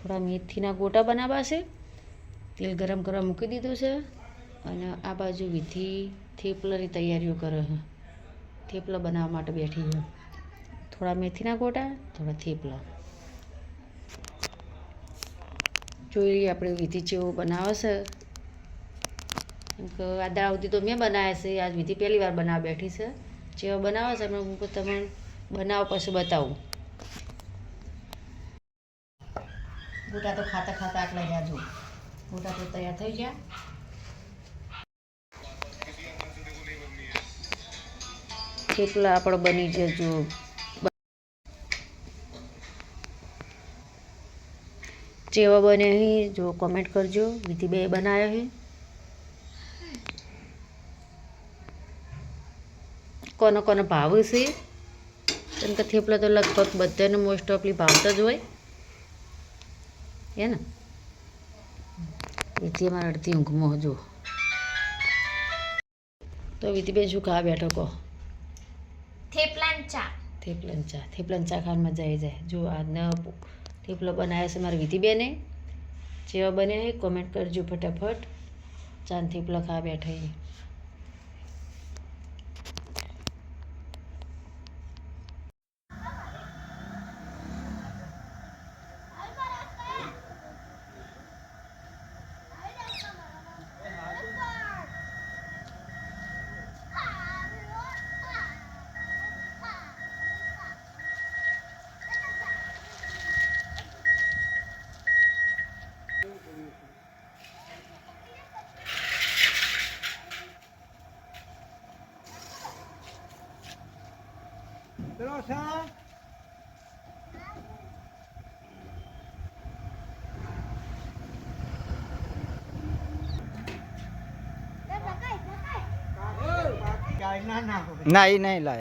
થોડા મેથીના ગોટા બનાવવા છે. તેલ ગરમ કરવા મૂકી દીધું છે અને આ બાજુ વિધિ થેપલાની તૈયારીઓ કરે છે. થેપલા બનાવવા માટે બેઠી છે. થોડા મેથીના ગોટા, થોડા થેપલા. જોઈ લઈએ આપણે વિધિ જેવું બનાવે છે. કેમ કે આ દાળ સુધી તો મેં બનાવ્યા છે. આજ વિધિ પહેલી વાર બનાવવા બેઠી છે. જેવા બનાવે છે હું તમને બનાવવા પછી બતાવું. ગોટા તો ખાતા ખાતા આટલા રહ્યા જો. ગોટા તો તૈયાર થઈ ગયા. થેપલા આપણે બની જજો. જેવા બને અહીં જો કોમેન્ટ કરજો. વિધિ બે બનાવ્યા છે. કોનો કોનો ભાવ છે? કેમ કે થેપલા તો લગભગ બધાને મોસ્ટ ઓફલી ભાવતા જ હોય હે ને. વિધિ અમારે અડધી ઊંઘમાં જો. તો વિધિબેન શું ખાવા બેઠો કહો? થેપલાન ચા. થેપલાન ચા. થેપલાન ચા ખાવામાં મજા આવી જાય. જો આજના થેપલો બનાવ્યા છે મારી વિધિબેને. જેવા બને કોમેન્ટ કરજો ફટાફટ. ચા થેપલા ખાવા બેઠા. ના એ નહીં લાય.